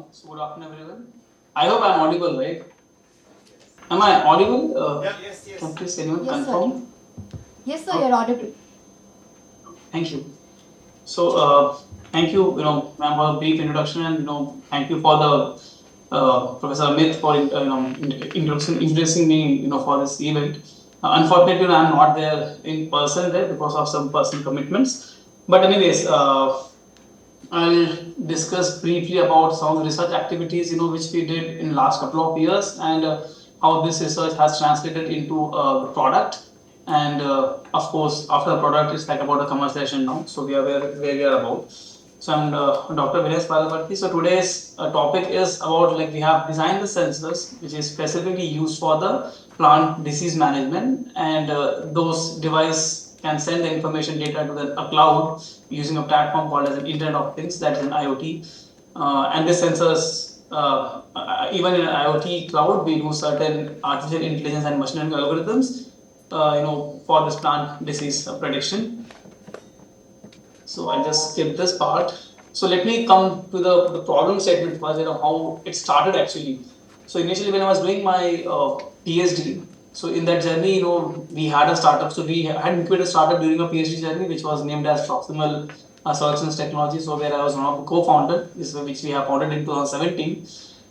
So good afternoon, everyone. I hope I'm audible, right? Am I audible? Yes. Can please anyone Yes, sir. confirm? Yes, sir, you're audible. Thank you. So, thank you, ma'am, for a brief introduction, and thank you for the Professor Amit for introducing me, for this event. Unfortunately, I'm not there in person there because of some personal commitments. But anyways, I'll discuss briefly about some of the research activities, which we did in last couple of years, and how this research has translated into the product. And of course, after the product, it's like about the commercialization now. So we are where we are about. So I'm Dr. Vinay Palaparthy. So today's topic is about, like, we have designed the sensors which is specifically used for the plant disease management, and those device can send the information data to a cloud using a platform called as an Internet of Things, that is an IoT. And the sensors, even in an IoT cloud, we do certain artificial intelligence and machine learning algorithms, for this plant disease prediction. So I just skip this part. So let me come to the problem statement first, how it started actually. So initially when I was doing my PhD, so in that journey, we had a startup. So we had incubated a startup during a PhD journey, which was named as Proximal Solutions Technology. So where I was one of the co-founder, which we have founded in 2017.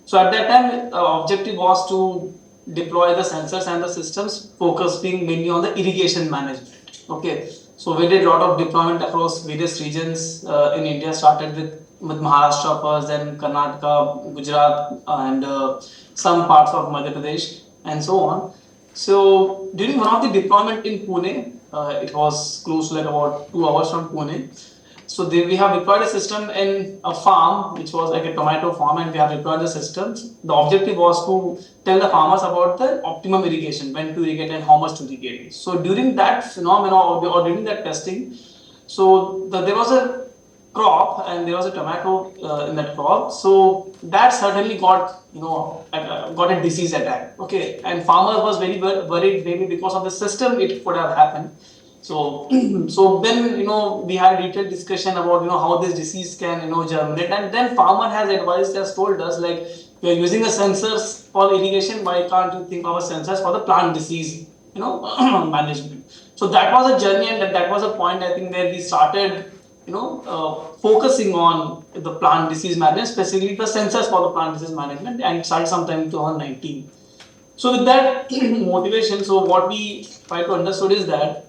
So at that time, objective was to deploy the sensors and the systems, focusing mainly on the irrigation management. Okay, so we did a lot of deployment across various regions in India. Started with Maharashtra first, then Karnataka, Gujarat, and some parts of Madhya Pradesh, and so on. So during one of the deployment in Pune, it was close to like about 2 hours from Pune. So we have deployed a system in a farm, which was like a tomato farm, and we have deployed the systems. The objective was to tell the farmers about the optimum irrigation, when to irrigate and how much to irrigate. So during that phenomenon or during that testing, so there was a crop and there was a tomato in that crop. So that certainly got got a disease attack. Okay, and farmers was very worried, maybe because of the system it could have happened. So, so then we had a detailed discussion about how this disease can germinate, and then farmer has told us, like, we are using the sensors for irrigation. Why can't you think of a sensors for the plant disease management? So that was a journey, and that was a point, I think, where we started focusing on the plant disease management, specifically the sensors for the plant disease management, and it started sometime in 2019. So with that motivation, so what we try to understand is that,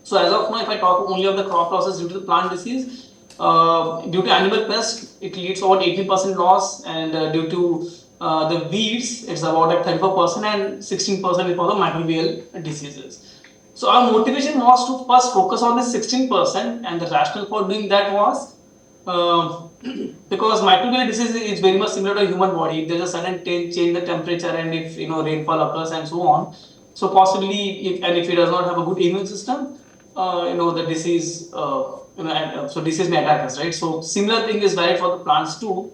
so as of now, if I talk only of the crop losses due to the plant disease, due to animal pest, it leads to about 18% loss, and due to the weeds, it's about like 34%, and 16% is for the microbial diseases. So our motivation was to first focus on the 16%, and the rationale for doing that was because microbial disease is very much similar to a human body. If there's a sudden change in the temperature, and if rainfall occurs and so on, so possibly if it does not have a good immune system, the disease so disease may attack us, right? So similar thing is valid for the plants too.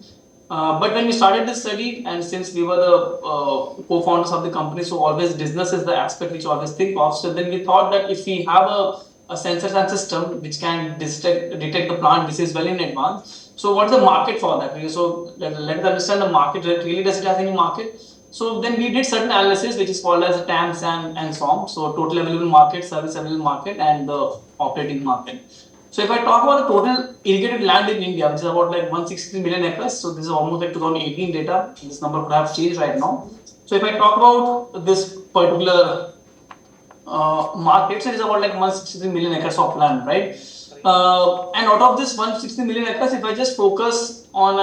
But when we started this study, and since we were the co-founders of the company, so always business is the aspect which we always think of. So then we thought that if we have a sensors and system which can detect the plant disease well in advance, so what's the market for that? So let's understand the market. Really, does it have any market? So then we did certain analysis, which is called as TAM, SAM, and SOM. So total available market, service available market, and the operating market. So if I talk about the total irrigated land in India, which is about like 163 million acres, so this is almost like 2018 data. This number could have changed right now. So if I talk about this particular market, so it is about like 163 million acres of land, right? And out of this 160 million acres, if I just focus on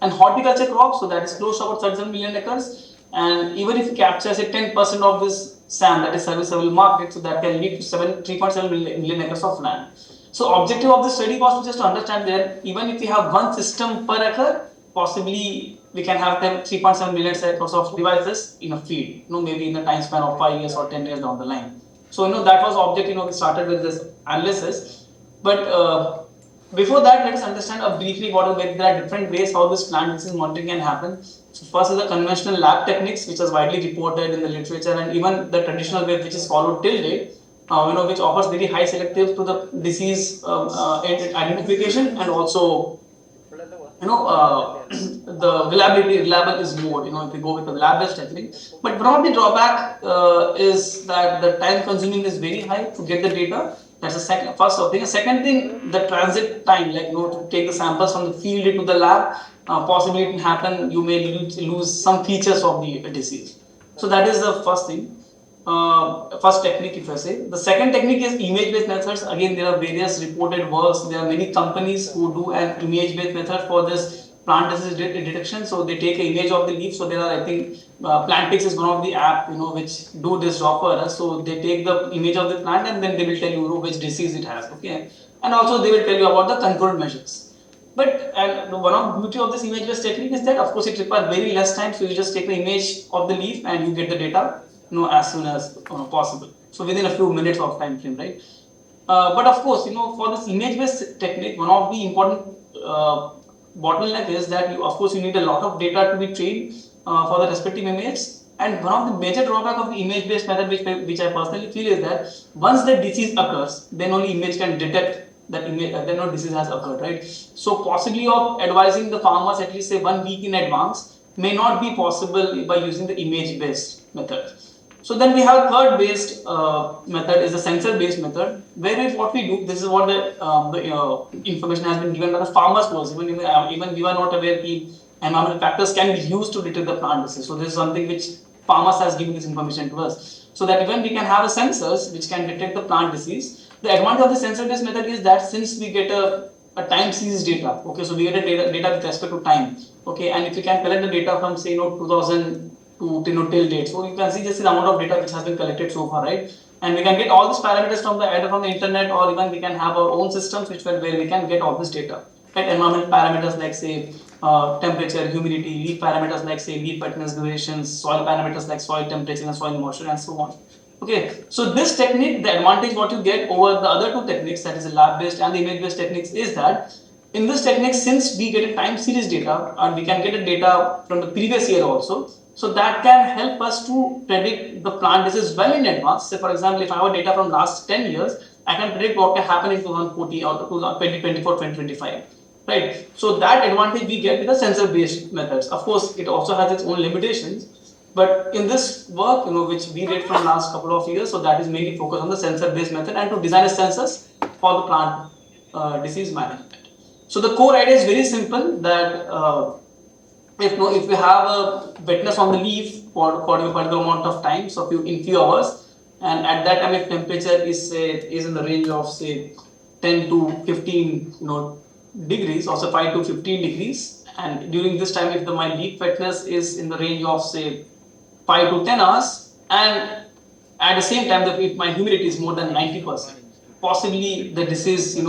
an horticulture crop, so that is close to about 37 million acres, and even if you capture say 10% of this SAM, that is serviceable market, so that can lead to 3.7 million acres of land. So objective of the study was to just understand that even if we have one system per acre, possibly we can have them 3.7 million acres of devices in a field, maybe in the time span of 5 years or 10 years down the line. So that was objective. We started with this analysis, but before that, let us understand briefly what there are different ways how this plant disease monitoring can happen. So first is the conventional lab techniques, which is widely reported in the literature, and even the traditional way which is followed till date. Which offers very high selectivity to the disease identification, and also the reliable is more, if you go with the lab based technique. But one of the drawback is that the time consuming is very high to get the data. That's the second first thing. The second thing, the transit time, like to take the samples from the field to the lab, possibly it can happen, you may lose some features of the disease. So that is the first thing. First technique, if I say. The second technique is image-based methods. Again, there are various reported works. There are many companies who do an image-based method for this plant disease detection. So they take an image of the leaf. So there are, I think, Plantix is one of the app, which do this job for us. So they take the image of the plant and then they will tell you, which disease it has. Okay, and also they will tell you about the control measures. But and one of the beauty of this image-based technique is that, of course, it requires very less time. So you just take the image of the leaf and you get the data, as soon as possible. So within a few minutes of time frame, right? But of course, for this image-based technique, one of the important bottleneck is that of course you need a lot of data to be trained for the respective image. And one of the major drawback of the image-based method, which I personally feel, is that once the disease occurs, then only image can detect that image, then no disease has occurred, right? So possibly of advising the farmers at least say 1 week in advance may not be possible by using the image-based method. So then we have third based method is the sensor based method, where what we do, this is what the information has been given by the farmers to us. Even we were not aware that environmental factors can be used to detect the plant disease. So this is something which farmers has given this information to us. So that even we can have a sensors which can detect the plant disease. The advantage of the sensor based method is that since we get a time series data, okay, so we get a data with respect to time, okay, and if we can collect the data from say 2000 to till date. So you can see just the amount of data which has been collected so far, right? And we can get all these parameters from either from the internet, or even we can have our own systems where we can get all this data. Right? Environmental parameters like say temperature, humidity, leaf parameters like say leaf wetness durations, soil parameters like soil temperature and soil moisture, and so on. Okay, so this technique, the advantage what you get over the other two techniques, that is the lab-based and the image-based techniques, is that in this technique, since we get a time series data and we can get a data from the previous year also, so that can help us to predict the plant disease well in advance. Say for example, if I have data from last 10 years, I can predict what can happen in 2040 or 2024, 2025. Right. So that advantage we get with the sensor-based methods. Of course, it also has its own limitations. But in this work, which we did from last couple of years, so that is mainly focused on the sensor-based method and to design a sensors for the plant disease management. So the core idea is very simple, that if we have a wetness on the leaf for a particular amount of time, so in few hours, and at that time if temperature is in the range of say 10 to 15 degrees, or say 5 to 15 degrees, and during this time if my leaf wetness is in the range of say 5 to 10 hours, and at the same time if my humidity is more than 90%, possibly the disease in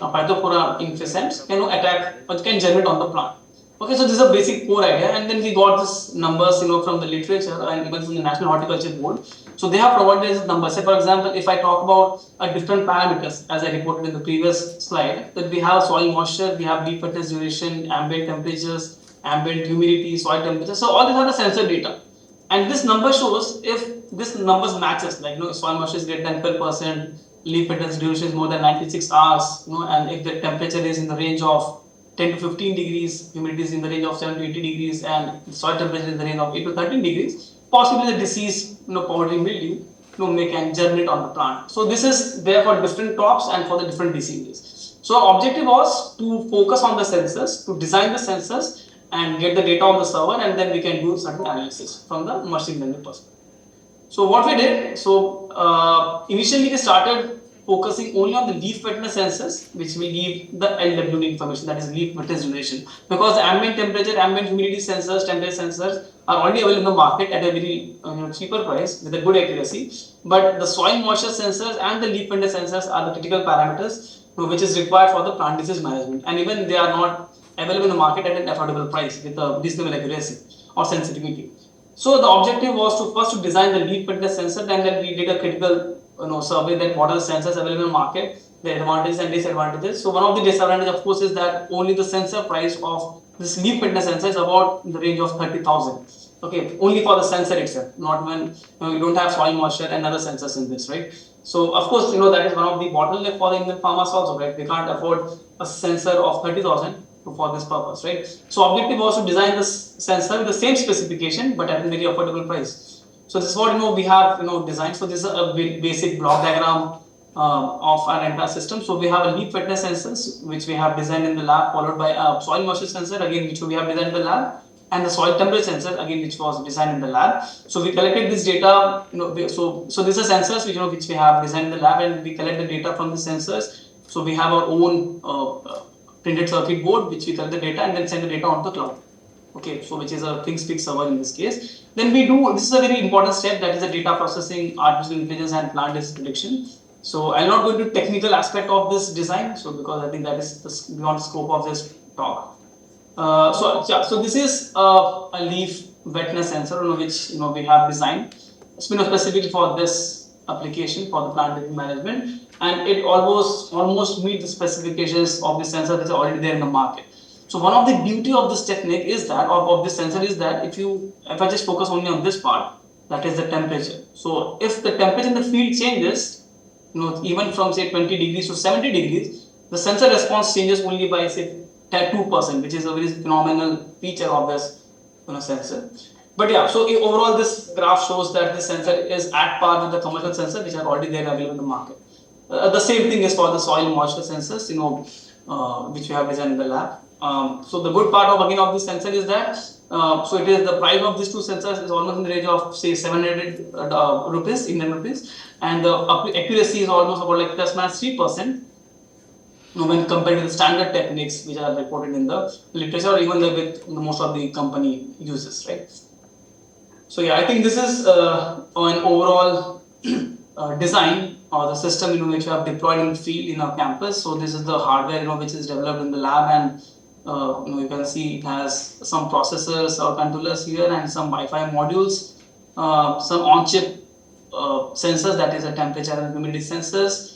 Phytophthora infescens attack or can generate on the plant. Okay, so this is a basic core idea, and then we got this numbers from the literature and even from the National Horticulture Board. So they have provided this number. Say for example, if I talk about different parameters as I reported in the previous slide, that we have soil moisture, we have leaf wetness duration, ambient temperatures, ambient humidity, soil temperature. So all these are the sensor data, and this number shows if this numbers matches, like soil moisture is greater than 12%, leaf wetness duration is more than 96 hours, and if the temperature is in the range of 10 to 15 degrees, humidity is in the range of 7 to 80 degrees, and soil temperature is in the range of 8 to 13 degrees, possibly the disease, powdery mildew, may can germinate on the plant. So this is there for different crops and for the different diseases. So our objective was to focus on the sensors, to design the sensors and get the data on the server, and then we can do certain analysis from the machine learning perspective. So what we did, initially we started focusing only on the leaf wetness sensors, which will give the LWD information, that is leaf wetness duration, because the ambient temperature, ambient humidity sensors, temperature sensors are already available in the market at a very cheaper price with a good accuracy. But the soil moisture sensors and the leaf wetness sensors are the critical parameters which is required for the plant disease management, and even they are not available in the market at an affordable price with a reasonable accuracy or sensitivity. So the objective was to first design the leaf wetness sensor, then we did a critical survey that what are the sensors available in the market, the advantages and disadvantages. So one of the disadvantages, of course, is that only the sensor price of this leaf wetness sensor is about in the range of 30,000. Okay, only for the sensor itself, not when you don't have soil moisture and other sensors in this, right? So of course, that is one of the bottleneck for the Indian farmers also, right? We can't afford a sensor of 30,000 for this purpose, right? So objective was to design this sensor with the same specification but at a very affordable price. So this is what we have designed. So this is a basic block diagram of our entire system. So we have a leaf wetness sensors which we have designed in the lab, followed by a soil moisture sensor again which we have designed in the lab, and the soil temperature sensor again which was designed in the lab. So we collected this data. So these are sensors which we have designed in the lab, and we collect the data from the sensors. So we have our own printed circuit board which we collect the data and then send the data onto the cloud. Okay, so which is a ThingSpeak server in this case. Then we do, this is a very important step, that is the data processing, artificial intelligence and plant disease prediction. So I'll not go into technical aspect of this design, so because I think that is beyond the scope of this talk. So this is a leaf wetness sensor which we have designed specifically for this application for the plant disease management, and it almost meets the specifications of the sensor that are already there in the market. So one of the beauty of this technique is that of this sensor is that if I just focus only on this part, that is the temperature. So if the temperature in the field changes, even from say 20 degrees to 70 degrees, the sensor response changes only by say 2%, which is a very phenomenal feature of this sensor. But yeah, so overall this graph shows that this sensor is at par with the commercial sensor which are already there available in the market. The same thing is for the soil moisture sensors, which we have designed in the lab. So the good part of this sensor is that so it is the price of these two sensors is almost in the range of say 700 rupees, Indian rupees, and the accuracy is almost about like plus minus 3%. When compared to the standard techniques which are reported in the literature or even with most of the company uses, right? So yeah, I think this is an overall design or the system which we have deployed in the field in our campus. So this is the hardware which is developed in the lab, and you can see it has some processors or controllers here and some Wi-Fi modules, some on-chip sensors, that is a temperature and humidity sensors,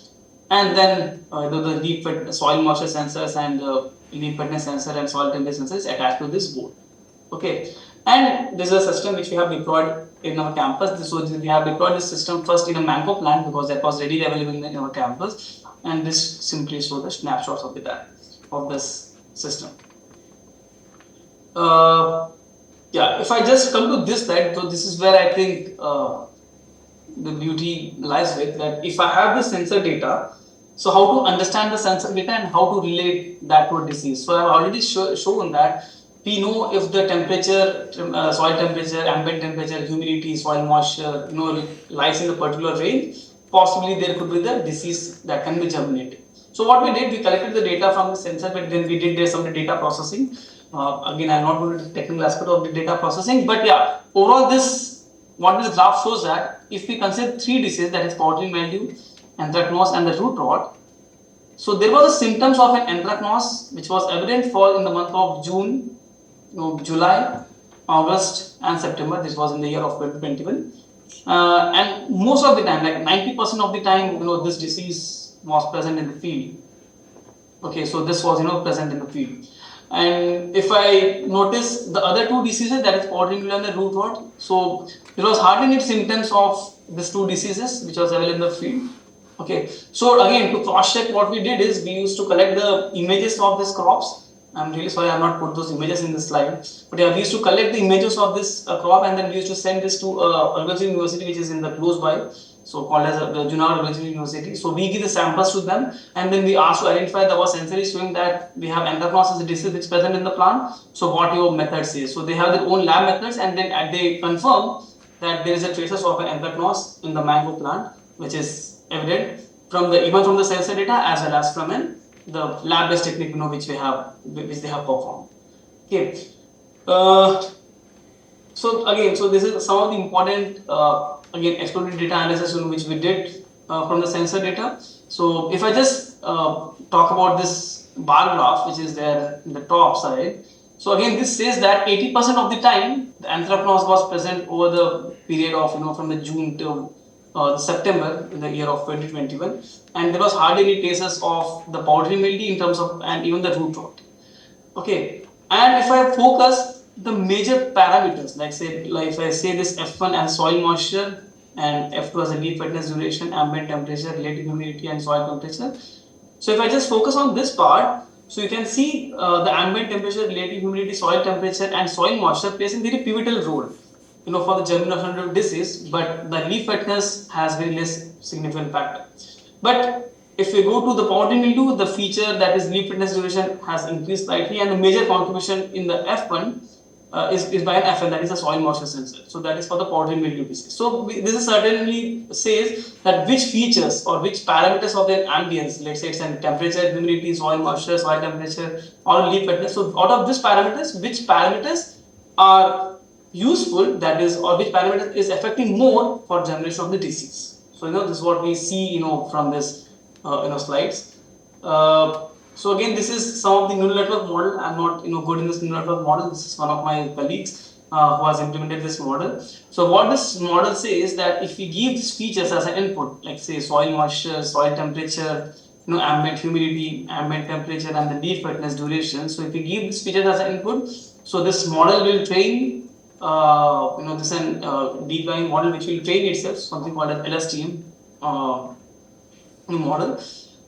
and then the leaf soil moisture sensors and leaf wetness sensor and soil temperature sensors attached to this board. Okay, and this is a system which we have deployed in our campus. So we have deployed this system first in a mango plant because that was readily available in our campus, and this simply shows the snapshots of this system. Yeah, if I just come to this slide, so this is where I think the beauty lies with, that if I have the sensor data, so how to understand the sensor data and how to relate that to a disease. So I have already shown that we know if the temperature, soil temperature, ambient temperature, humidity, soil moisture, lies in a particular range, possibly there could be the disease that can be germinated. So what we did, we collected the data from the sensor, but then we did some data processing. Again, I'm not going to the technical aspect of the data processing, but yeah, overall what this graph shows that if we consider three diseases, that is powdery mildew, anthracnose and the root rot. So there was a symptoms of an anthracnose which was evident in the month of June, July, August and September. This was in the year of 2021. And most of the time, like 90% of the time, this disease was present in the field. Okay, so this was present in the field. And if I notice the other two diseases, that is powdery mildew and the root rot, so there was hardly any symptoms of these two diseases which was available in the field. Okay, so again, to cross check, what we did is we used to collect the images of these crops. I'm really sorry I have not put those images in the slide, but yeah, we used to collect the images of this crop, and then we used to send this to Agricultural University which is in the close by, so called as the Junagadh Agricultural University. So we give the samples to them, and then we ask to identify the sensor is showing that we have anthracnose as a disease which is present in the plant. So what your method says. So they have their own lab methods, and then they confirm that there is a traces of an anthracnose in the mango plant, which is evident even from the sensor data as well as from the lab-based technique which they have performed. Okay. So this is some of the important exploratory data analysis which we did from the sensor data. So if I just talk about this bar graph which is there in the top side. So again, this says that 80% of the time the anthracnose was present over the period of from the June to September in the year of 2021, and there was hardly any cases of the powdery mildew in terms of, and even the root rot. Okay, and if I focus the major parameters, like if I say this F1 as soil moisture and F2 has a leaf wetness duration, ambient temperature, relative humidity, and soil temperature. So if I just focus on this part, so you can see the ambient temperature, relative humidity, soil temperature, and soil moisture plays a very pivotal role, for the germination of disease. But the leaf wetness has very less significant factor. But if we go to the powdery mildew, the feature that is leaf wetness duration has increased slightly, and the major contribution in the F1 is by an FN, that is a soil moisture sensor. So that is for the powdery mildew disease. So this is certainly says that which features or which parameters of the ambience, let's say it's in temperature, humidity, soil moisture, soil temperature, or leaf wetness. So out of these parameters, which parameters are useful, that is, or which parameter is affecting more for generation of the disease. So this is what we see from this slides. So again, this is some of the neural network model. I'm not good in this neural network model. This is one of my colleagues who has implemented this model. So what this model says is that if we give these features as an input, like say soil moisture, soil temperature, ambient humidity, ambient temperature, and the leaf wetness duration. So if we give these features as an input, so this model will train, this deep learning model which will train itself, something called an LSTM model.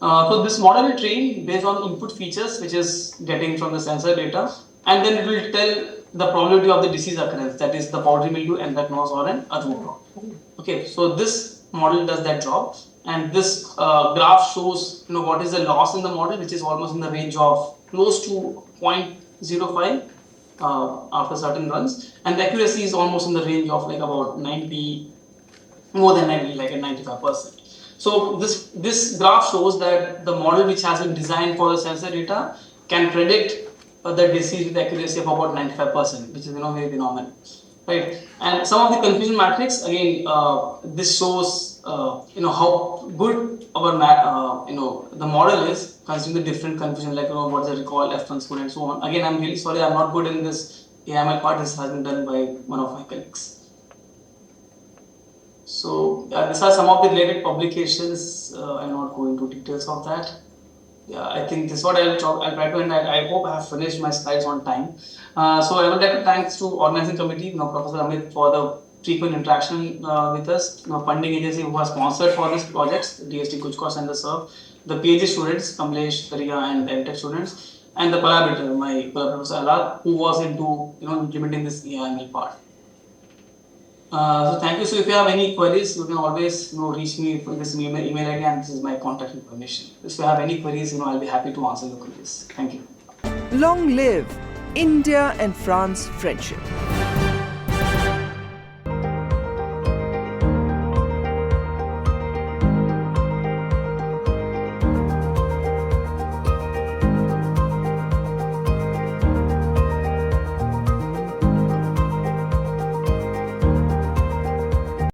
So this model will train based on input features which is getting from the sensor data, and then it will tell the probability of the disease occurrence, that is the powdery mildew, anthracnose, or an earthworm. Okay, so this model does that job, and this graph shows what is the loss in the model, which is almost in the range of close to 0.05 after certain runs, and the accuracy is almost in the range of like about 90, more than 90, like at 95%. So this graph shows that the model which has been designed for the sensor data can predict the disease with accuracy of about 95%, which is very phenomenal, right? And some of the confusion matrix, again, this shows how good our the model is considering the different confusion, like what's the recall, F1 score, and so on. Again, I'm really sorry, I'm not good in this AML part. This has been done by one of my colleagues. So these are some of the related publications. I'm not going into details of that. Yeah, I think this is what I'll try to, and I hope I have finished my slides on time. So I would like to thanks to organizing committee, Professor Amit, for the frequent interaction with us, funding agency who has sponsored for this project, DST Kuchkos and the SERF, the PhD students, Kamlesh, Tariga, and the MTech students, and the collaborator, my Professor Alad, who was into implementing this AML part. So thank you. So if you have any queries, you can always reach me with this email ID, and this is my contact information. If you have any queries, I'll be happy to answer your queries. Thank you. Long live India and France friendship.